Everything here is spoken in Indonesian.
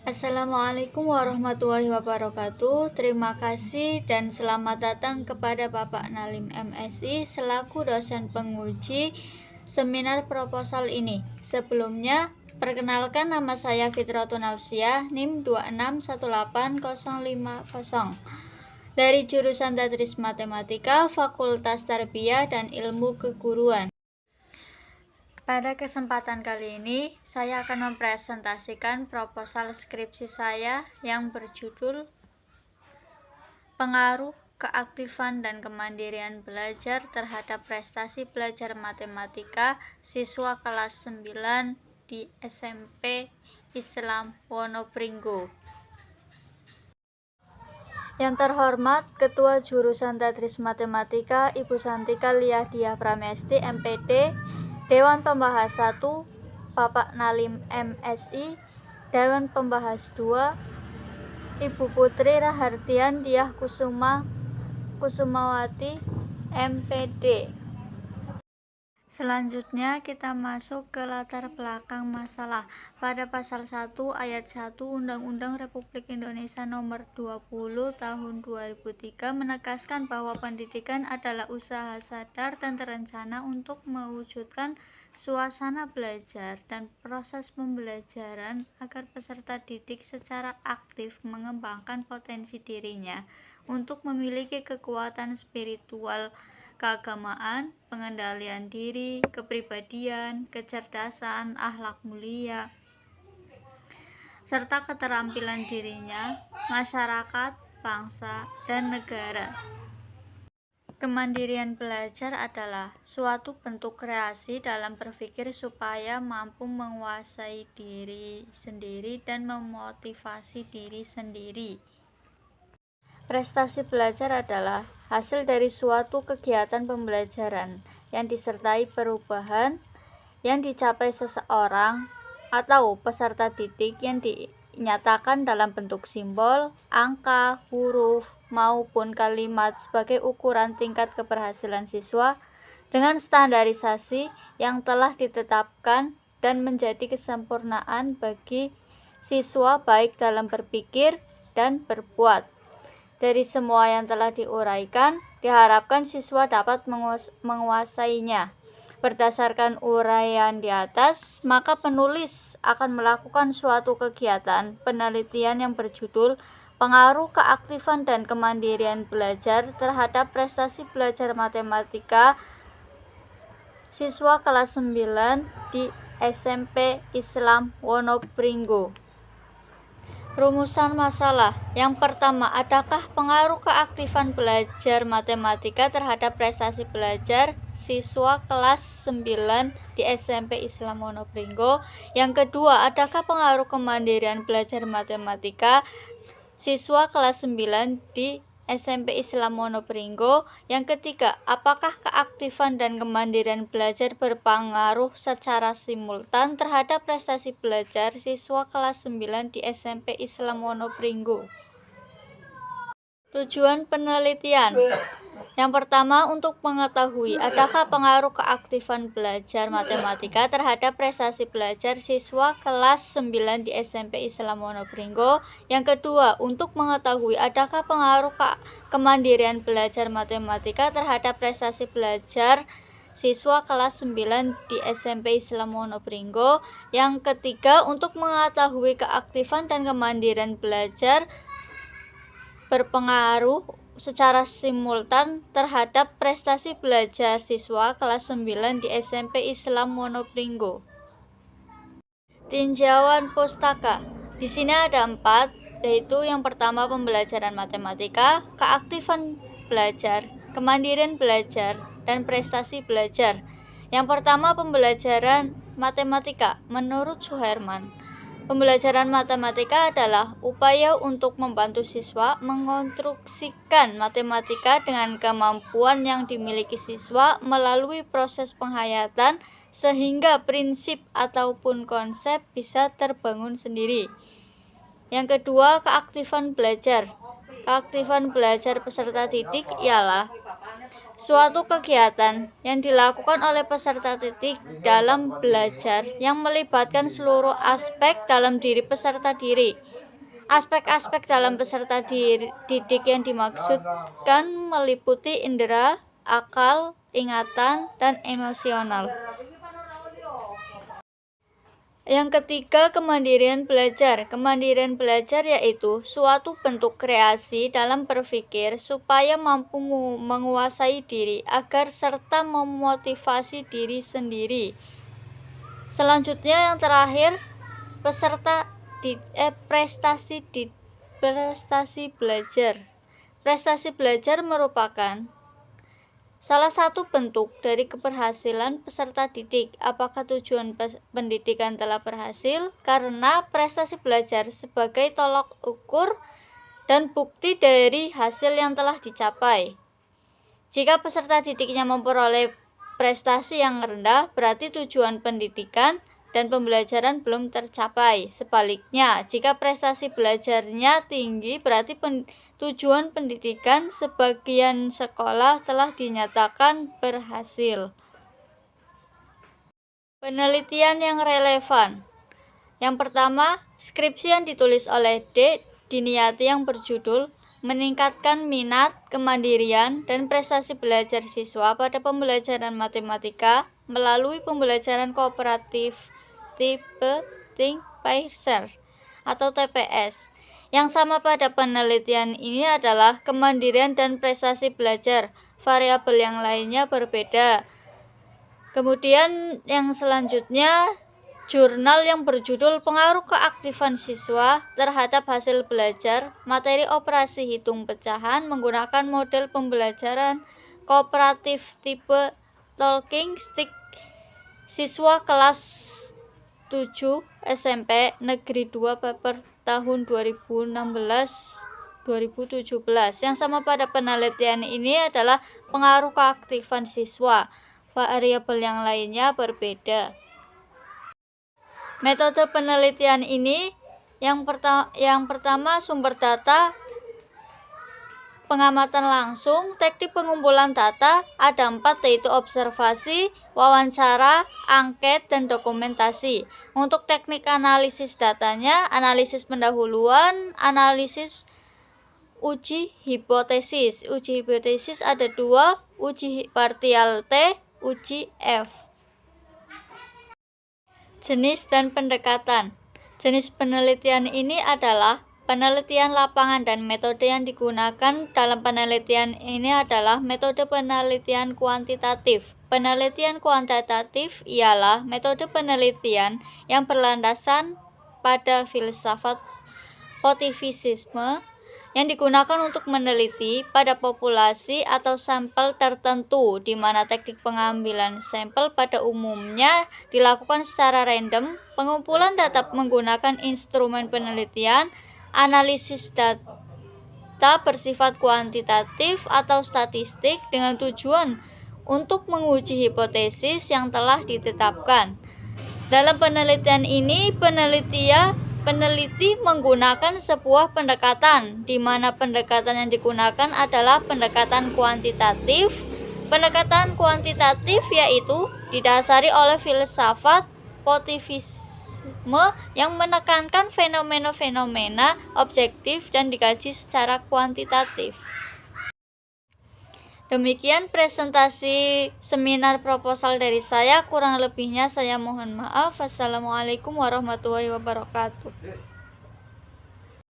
Assalamualaikum warahmatullahi wabarakatuh. Terima kasih dan selamat datang kepada Bapak Nalim MSI selaku dosen penguji seminar proposal ini. Sebelumnya, perkenalkan nama saya Fitratun Nafsiah, NIM 2618050 dari jurusan Tadris Matematika, Fakultas Tarbiyah dan Ilmu Keguruan. Pada kesempatan kali ini, saya akan mempresentasikan proposal skripsi saya yang berjudul Pengaruh Keaktifan dan Kemandirian Belajar terhadap Prestasi Belajar Matematika Siswa Kelas 9 di SMP Islam Wonobringgo. Yang terhormat Ketua Jurusan Tadris Matematika Ibu Santika Liadiah Pramesti MPD, Dewan Pembahas 1 Bapak Nalim MSI, Dewan Pembahas 2 Ibu Putri Rahardian Diah Kusumawati MPD. Selanjutnya kita masuk ke latar belakang masalah. Pada pasal 1 ayat 1 Undang-Undang Republik Indonesia Nomor 20 Tahun 2003 menegaskan bahwa pendidikan adalah usaha sadar dan terencana untuk mewujudkan suasana belajar dan proses pembelajaran agar peserta didik secara aktif mengembangkan potensi dirinya untuk memiliki kekuatan spiritual, keagamaan, pengendalian diri, kepribadian, kecerdasan, akhlak mulia, serta keterampilan dirinya, masyarakat, bangsa, dan negara. Kemandirian belajar adalah suatu bentuk kreasi dalam berpikir supaya mampu menguasai diri sendiri dan memotivasi diri sendiri. Prestasi belajar adalah hasil dari suatu kegiatan pembelajaran yang disertai perubahan yang dicapai seseorang atau peserta didik yang dinyatakan dalam bentuk simbol, angka, huruf, maupun kalimat sebagai ukuran tingkat keberhasilan siswa dengan standarisasi yang telah ditetapkan dan menjadi kesempurnaan bagi siswa baik dalam berpikir dan berbuat. Dari semua yang telah diuraikan, diharapkan siswa dapat menguasainya. Berdasarkan uraian di atas, maka penulis akan melakukan suatu kegiatan penelitian yang berjudul Pengaruh Keaktifan dan Kemandirian Belajar terhadap Prestasi Belajar Matematika Siswa Kelas 9 di SMP Islam Wonobringgo. Rumusan masalah. Yang pertama, adakah pengaruh keaktifan belajar matematika terhadap prestasi belajar siswa kelas 9 di SMP Islam Wonobringgo? Yang kedua, adakah pengaruh kemandirian belajar matematika siswa kelas 9 di SMP Islam Wonobringgo? Yang ketiga, apakah keaktifan dan kemandirian belajar berpengaruh secara simultan terhadap prestasi belajar siswa kelas 9 di SMP Islam Wonobringgo? Tujuan penelitian. Yang pertama, untuk mengetahui adakah pengaruh keaktifan belajar matematika terhadap prestasi belajar siswa kelas 9 di SMP Islam Wonobringgo. Yang kedua, untuk mengetahui adakah pengaruh kemandirian belajar matematika terhadap prestasi belajar siswa kelas 9 di SMP Islam Wonobringgo. Yang ketiga, untuk mengetahui keaktifan dan kemandirian belajar berpengaruh secara simultan terhadap prestasi belajar siswa kelas 9 di SMP Islam Wonobringgo. Tinjauan pustaka. Di sini ada 4, yaitu yang pertama pembelajaran matematika, keaktifan belajar, kemandirian belajar, dan prestasi belajar. Yang pertama pembelajaran matematika. Menurut Suherman, pembelajaran matematika adalah upaya untuk membantu siswa mengonstruksikan matematika dengan kemampuan yang dimiliki siswa melalui proses penghayatan sehingga prinsip ataupun konsep bisa terbangun sendiri. Yang kedua, keaktifan belajar. Keaktifan belajar peserta didik ialah Suatu kegiatan yang dilakukan oleh peserta didik dalam belajar yang melibatkan seluruh aspek dalam diri peserta didik. Aspek-aspek dalam peserta didik yang dimaksudkan meliputi indera, akal, ingatan, dan emosional. Yang ketiga, kemandirian belajar. Kemandirian belajar yaitu suatu bentuk kreasi dalam berpikir supaya mampu menguasai diri agar serta memotivasi diri sendiri. Selanjutnya yang terakhir, prestasi belajar. Prestasi belajar merupakan salah satu bentuk dari keberhasilan peserta didik. Apakah tujuan pendidikan telah berhasil? Karena prestasi belajar sebagai tolak ukur dan bukti dari hasil yang telah dicapai. Jika peserta didiknya memperoleh prestasi yang rendah, berarti tujuan pendidikan dan pembelajaran belum tercapai. Sebaliknya, jika prestasi belajarnya tinggi, berarti tujuan pendidikan sebagian sekolah telah dinyatakan berhasil. Penelitian yang relevan. Yang pertama, skripsi yang ditulis oleh D diniati yang berjudul meningkatkan minat, kemandirian, dan prestasi belajar siswa pada pembelajaran matematika melalui pembelajaran kooperatif tipe Think, Pair, Share atau TPS. Yang sama pada penelitian ini adalah kemandirian dan prestasi belajar. Variabel yang lainnya berbeda. Kemudian yang selanjutnya, jurnal yang berjudul Pengaruh Keaktifan Siswa Terhadap Hasil Belajar, materi operasi hitung pecahan menggunakan model pembelajaran kooperatif tipe Talking Stick siswa kelas 7 SMP Negeri 2 paper tahun 2016-2017. Yang sama pada penelitian ini adalah pengaruh keaktifan siswa. Variabel yang lainnya berbeda. Metode penelitian ini yang pertama sumber data, pengamatan langsung. Teknik pengumpulan data ada 4, yaitu observasi, wawancara, angket, dan dokumentasi. Untuk teknik analisis datanya, analisis pendahuluan, analisis uji hipotesis. Uji hipotesis ada 2, uji partial T, uji F. Jenis dan pendekatan. Jenis penelitian ini adalah penelitian lapangan, dan metode yang digunakan dalam penelitian ini adalah metode penelitian kuantitatif. Penelitian kuantitatif ialah metode penelitian yang berlandasan pada filsafat positivisme yang digunakan untuk meneliti pada populasi atau sampel tertentu, di mana teknik pengambilan sampel pada umumnya dilakukan secara random. Pengumpulan data menggunakan instrumen penelitian, analisis data bersifat kuantitatif atau statistik dengan tujuan untuk menguji hipotesis yang telah ditetapkan. Dalam penelitian ini, peneliti menggunakan sebuah pendekatan, di mana pendekatan yang digunakan adalah pendekatan kuantitatif. Pendekatan kuantitatif yaitu didasari oleh filsafat positivisme yang menekankan fenomena-fenomena objektif dan dikaji secara kuantitatif. Demikian presentasi seminar proposal dari saya. Kurang lebihnya saya mohon maaf. Wassalamualaikum warahmatullahi wabarakatuh.